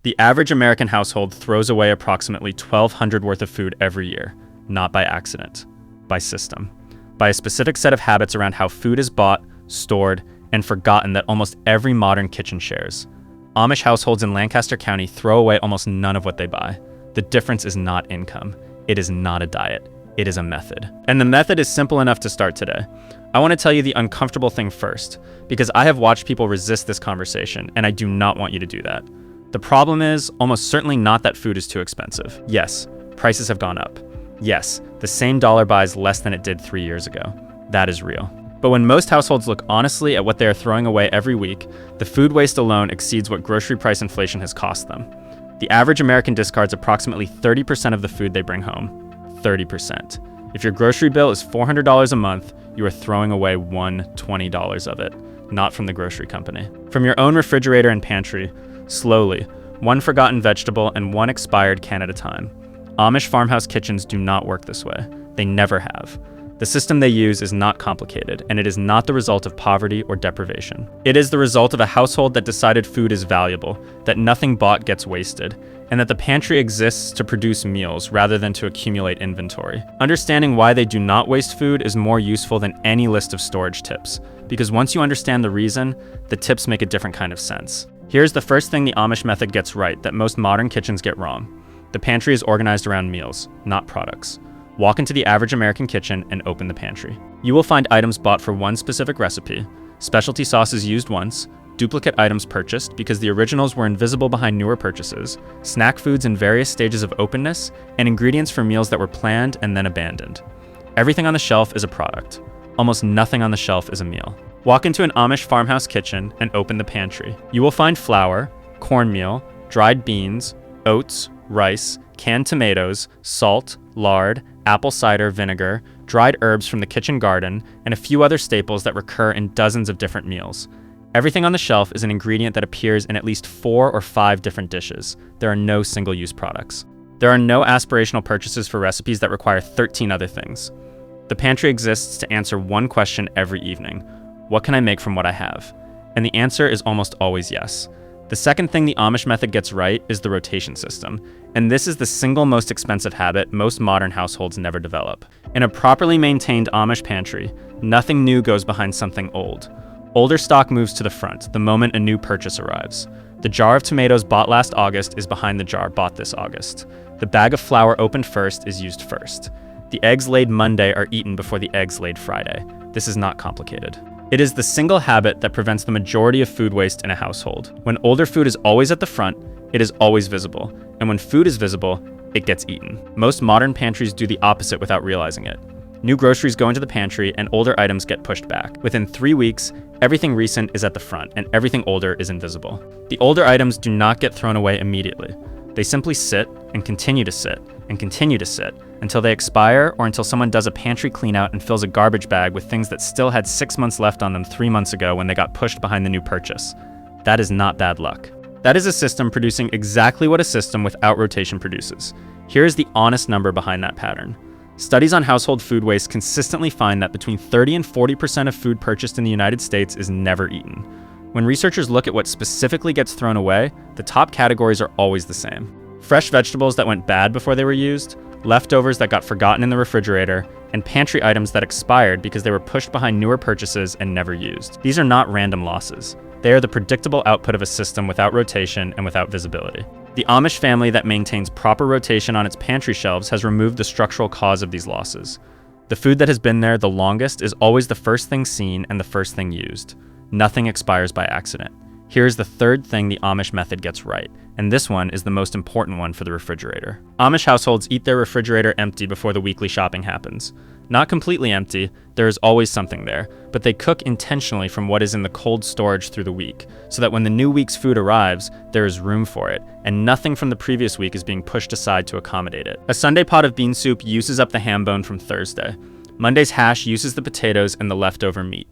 The average American household throws away approximately $1,200 worth of food every year, not by accident, by system, by a specific set of habits around how food is bought, stored, and forgotten that almost every modern kitchen shares. Amish households in Lancaster County throw away almost none of what they buy. The difference is not income. It is not a diet. It is a method. And the method is simple enough to start today. I want to tell you the uncomfortable thing first, because I have watched people resist this conversation, and I do not want you to do that. The problem is almost certainly not that food is too expensive. Yes, prices have gone up. Yes, the same dollar buys less than it did 3 years ago. That is real. But when most households look honestly at what they are throwing away every week, the food waste alone exceeds what grocery price inflation has cost them. The average American discards approximately 30% of the food they bring home. 30%. If your grocery bill is $400 a month, you are throwing away $120 of it, not from the grocery company. From your own refrigerator and pantry, slowly, one forgotten vegetable and one expired can at a time. Amish farmhouse kitchens do not work this way. They never have. The system they use is not complicated, and it is not the result of poverty or deprivation. It is the result of a household that decided food is valuable, that nothing bought gets wasted, and that the pantry exists to produce meals rather than to accumulate inventory. Understanding why they do not waste food is more useful than any list of storage tips, because once you understand the reason, the tips make a different kind of sense. Here's the first thing the Amish method gets right that most modern kitchens get wrong. The pantry is organized around meals, not products. Walk into the average American kitchen and open the pantry. You will find items bought for one specific recipe, specialty sauces used once, duplicate items purchased because the originals were invisible behind newer purchases, snack foods in various stages of openness, and ingredients for meals that were planned and then abandoned. Everything on the shelf is a product. Almost nothing on the shelf is a meal. Walk into an Amish farmhouse kitchen and open the pantry. You will find flour, cornmeal, dried beans, oats, rice, canned tomatoes, salt, lard, apple cider vinegar, dried herbs from the kitchen garden, and a few other staples that recur in dozens of different meals. Everything on the shelf is an ingredient that appears in at least 4 or 5 different dishes. There are no single-use products. There are no aspirational purchases for recipes that require 13 other things. The pantry exists to answer one question every evening: what can I make from what I have? And the answer is almost always yes. The second thing the Amish method gets right is the rotation system, and this is the single most expensive habit most modern households never develop. In a properly maintained Amish pantry, nothing new goes behind something old. Older stock moves to the front the moment a new purchase arrives. The jar of tomatoes bought last August is behind the jar bought this August. The bag of flour opened first is used first. The eggs laid Monday are eaten before the eggs laid Friday. This is not complicated. It is the single habit that prevents the majority of food waste in a household. When older food is always at the front, it is always visible. And when food is visible, it gets eaten. Most modern pantries do the opposite without realizing it. New groceries go into the pantry and older items get pushed back. Within 3 weeks, everything recent is at the front and everything older is invisible. The older items do not get thrown away immediately. They simply sit and continue to sit and continue to sit until they expire or until someone does a pantry cleanout and fills a garbage bag with things that still had 6 months left on them 3 months ago when they got pushed behind the new purchase. That is not bad luck. That is a system producing exactly what a system without rotation produces. Here is the honest number behind that pattern. Studies on household food waste consistently find that between 30 and 40% of food purchased in the United States is never eaten. When researchers look at what specifically gets thrown away, the top categories are always the same. Fresh vegetables that went bad before they were used, leftovers that got forgotten in the refrigerator, and pantry items that expired because they were pushed behind newer purchases and never used. These are not random losses. They are the predictable output of a system without rotation and without visibility. The Amish family that maintains proper rotation on its pantry shelves has removed the structural cause of these losses. The food that has been there the longest is always the first thing seen and the first thing used. Nothing expires by accident. Here's the third thing the Amish method gets right, and this one is the most important one for the refrigerator. Amish households eat their refrigerator empty before the weekly shopping happens. Not completely empty, there is always something there, but they cook intentionally from what is in the cold storage through the week, so that when the new week's food arrives, there is room for it, and nothing from the previous week is being pushed aside to accommodate it. A Sunday pot of bean soup uses up the ham bone from Thursday. Monday's hash uses the potatoes and the leftover meat.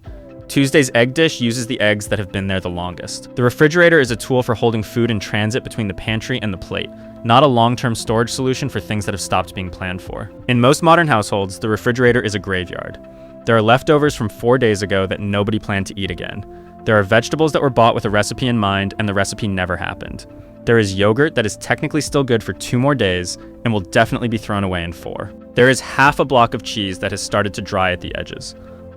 Tuesday's egg dish uses the eggs that have been there the longest. The refrigerator is a tool for holding food in transit between the pantry and the plate, not a long-term storage solution for things that have stopped being planned for. In most modern households, the refrigerator is a graveyard. There are leftovers from 4 days ago that nobody planned to eat again. There are vegetables that were bought with a recipe in mind and the recipe never happened. There is yogurt that is technically still good for 2 more days and will definitely be thrown away in 4. There is half a block of cheese that has started to dry at the edges.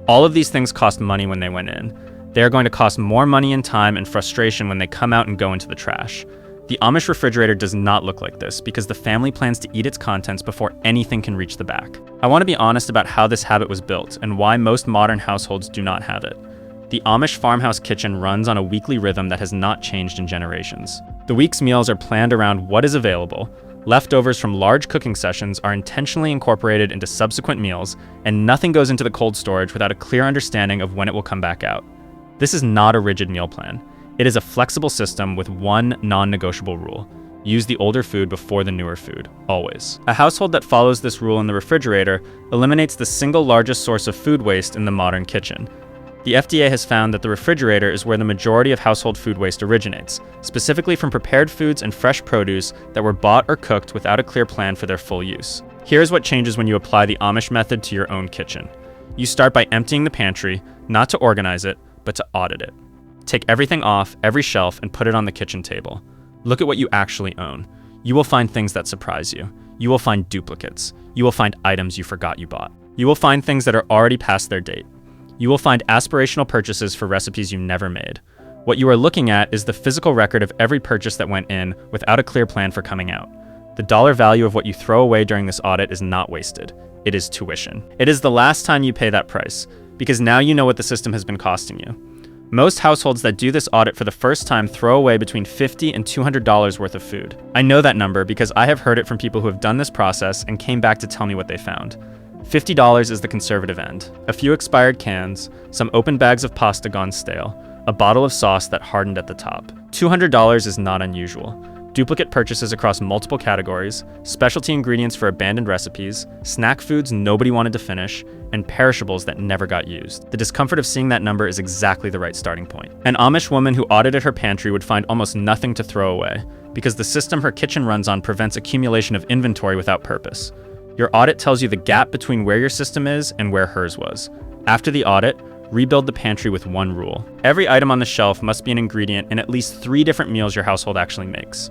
All of these things cost money when they went in. They are going to cost more money and time and frustration when they come out and go into the trash. The Amish refrigerator does not look like this because the family plans to eat its contents before anything can reach the back. I want to be honest about how this habit was built and why most modern households do not have it. The Amish farmhouse kitchen runs on a weekly rhythm that has not changed in generations. The week's meals are planned around what is available. Leftovers from large cooking sessions are intentionally incorporated into subsequent meals, and nothing goes into the cold storage without a clear understanding of when it will come back out. This is not a rigid meal plan. It is a flexible system with one non-negotiable rule. Use the older food before the newer food, always. A household that follows this rule in the refrigerator eliminates the single largest source of food waste in the modern kitchen. The FDA has found that the refrigerator is where the majority of household food waste originates, specifically from prepared foods and fresh produce that were bought or cooked without a clear plan for their full use. Here's what changes when you apply the Amish method to your own kitchen. You start by emptying the pantry, not to organize it, but to audit it. Take everything off every shelf and put it on the kitchen table. Look at what you actually own. You will find things that surprise you. You will find duplicates. You will find items you forgot you bought. You will find things that are already past their date. You will find aspirational purchases for recipes you never made. What you are looking at is the physical record of every purchase that went in without a clear plan for coming out. The dollar value of what you throw away during this audit is not wasted. It is tuition. It is the last time you pay that price, because now you know what the system has been costing you. Most households that do this audit for the first time throw away between $50 and $200 worth of food. I know that number because I have heard it from people who have done this process and came back to tell me what they found. $50 is the conservative end. A few expired cans, some open bags of pasta gone stale, a bottle of sauce that hardened at the top. $200 is not unusual. Duplicate purchases across multiple categories, specialty ingredients for abandoned recipes, snack foods nobody wanted to finish, and perishables that never got used. The discomfort of seeing that number is exactly the right starting point. An Amish woman who audited her pantry would find almost nothing to throw away, because the system her kitchen runs on prevents accumulation of inventory without purpose. Your audit tells you the gap between where your system is and where hers was. After the audit, rebuild the pantry with one rule. Every item on the shelf must be an ingredient in at least 3 different meals your household actually makes.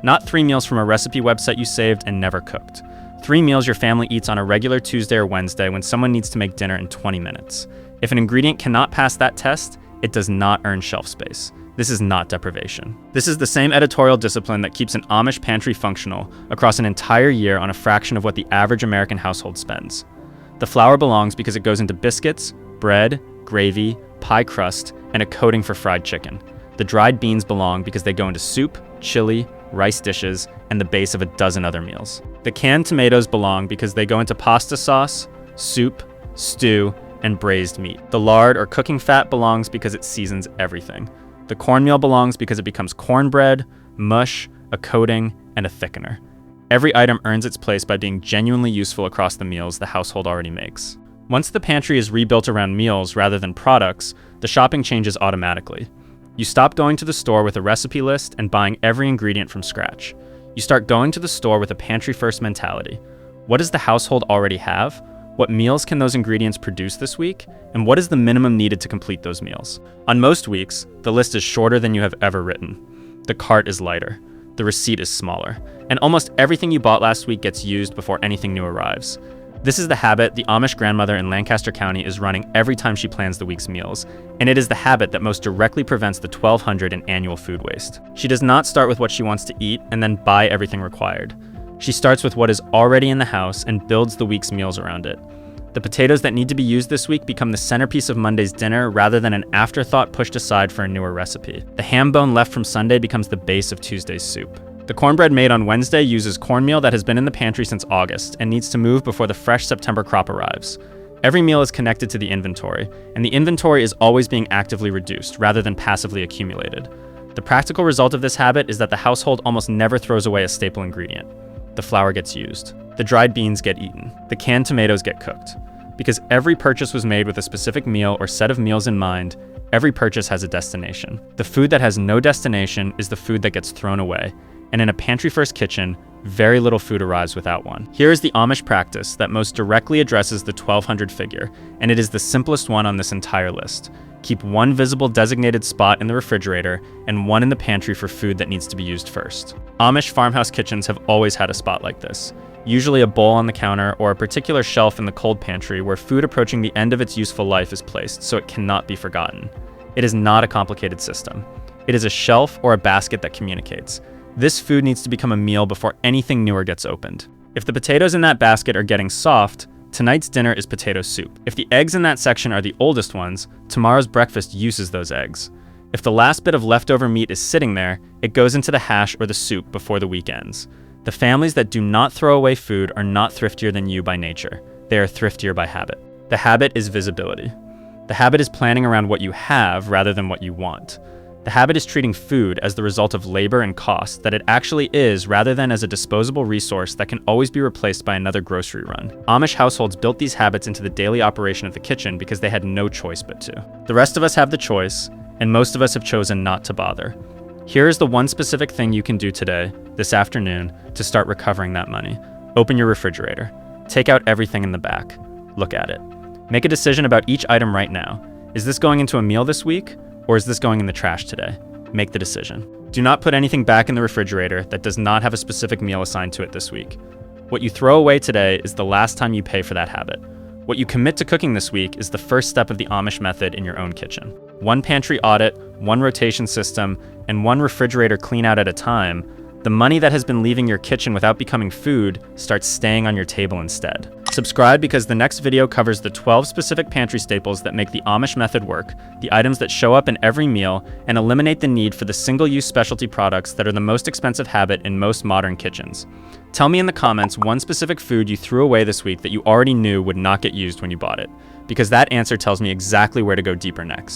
Not 3 meals from a recipe website you saved and never cooked. 3 meals your family eats on a regular Tuesday or Wednesday when someone needs to make dinner in 20 minutes. If an ingredient cannot pass that test, it does not earn shelf space. This is not deprivation. This is the same editorial discipline that keeps an Amish pantry functional across an entire year on a fraction of what the average American household spends. The flour belongs because it goes into biscuits, bread, gravy, pie crust, and a coating for fried chicken. The dried beans belong because they go into soup, chili, rice dishes, and the base of a dozen other meals. The canned tomatoes belong because they go into pasta sauce, soup, stew, and braised meat. The lard or cooking fat belongs because it seasons everything. The cornmeal belongs because it becomes cornbread, mush, a coating, and a thickener. Every item earns its place by being genuinely useful across the meals the household already makes. Once the pantry is rebuilt around meals rather than products, the shopping changes automatically. You stop going to the store with a recipe list and buying every ingredient from scratch. You start going to the store with a pantry-first mentality. What does the household already have? What meals can those ingredients produce this week? And what is the minimum needed to complete those meals? On most weeks, the list is shorter than you have ever written. The cart is lighter. The receipt is smaller. And almost everything you bought last week gets used before anything new arrives. This is the habit the Amish grandmother in Lancaster County is running every time she plans the week's meals, and it is the habit that most directly prevents the $1,200 in annual food waste. She does not start with what she wants to eat and then buy everything required. She starts with what is already in the house and builds the week's meals around it. The potatoes that need to be used this week become the centerpiece of Monday's dinner rather than an afterthought pushed aside for a newer recipe. The ham bone left from Sunday becomes the base of Tuesday's soup. The cornbread made on Wednesday uses cornmeal that has been in the pantry since August and needs to move before the fresh September crop arrives. Every meal is connected to the inventory, and the inventory is always being actively reduced rather than passively accumulated. The practical result of this habit is that the household almost never throws away a staple ingredient. The flour gets used. The dried beans get eaten. The canned tomatoes get cooked. Because every purchase was made with a specific meal or set of meals in mind, every purchase has a destination. The food that has no destination is the food that gets thrown away. And in a pantry-first kitchen, very little food arrives without one. Here is the Amish practice that most directly addresses the 1200 figure, and it is the simplest one on this entire list. Keep one visible designated spot in the refrigerator and one in the pantry for food that needs to be used first. Amish farmhouse kitchens have always had a spot like this, usually a bowl on the counter or a particular shelf in the cold pantry where food approaching the end of its useful life is placed so it cannot be forgotten. It is not a complicated system. It is a shelf or a basket that communicates. This food needs to become a meal before anything newer gets opened. If the potatoes in that basket are getting soft, tonight's dinner is potato soup. If the eggs in that section are the oldest ones, tomorrow's breakfast uses those eggs. If the last bit of leftover meat is sitting there, it goes into the hash or the soup before the week ends. The families that do not throw away food are not thriftier than you by nature. They are thriftier by habit. The habit is visibility. The habit is planning around what you have rather than what you want. The habit is treating food as the result of labor and cost that it actually is rather than as a disposable resource that can always be replaced by another grocery run. Amish households built these habits into the daily operation of the kitchen because they had no choice but to. The rest of us have the choice, and most of us have chosen not to bother. Here is the one specific thing you can do today, this afternoon, to start recovering that money. Open your refrigerator. Take out everything in the back. Look at it. Make a decision about each item right now. Is this going into a meal this week? Or is this going in the trash today? Make the decision. Do not put anything back in the refrigerator that does not have a specific meal assigned to it this week. What you throw away today is the last time you pay for that habit. What you commit to cooking this week is the first step of the Amish method in your own kitchen. One pantry audit, one rotation system, and one refrigerator clean out at a time, the money that has been leaving your kitchen without becoming food starts staying on your table instead. Subscribe because the next video covers the 12 specific pantry staples that make the Amish method work, the items that show up in every meal, and eliminate the need for the single-use specialty products that are the most expensive habit in most modern kitchens. Tell me in the comments one specific food you threw away this week that you already knew would not get used when you bought it, because that answer tells me exactly where to go deeper next.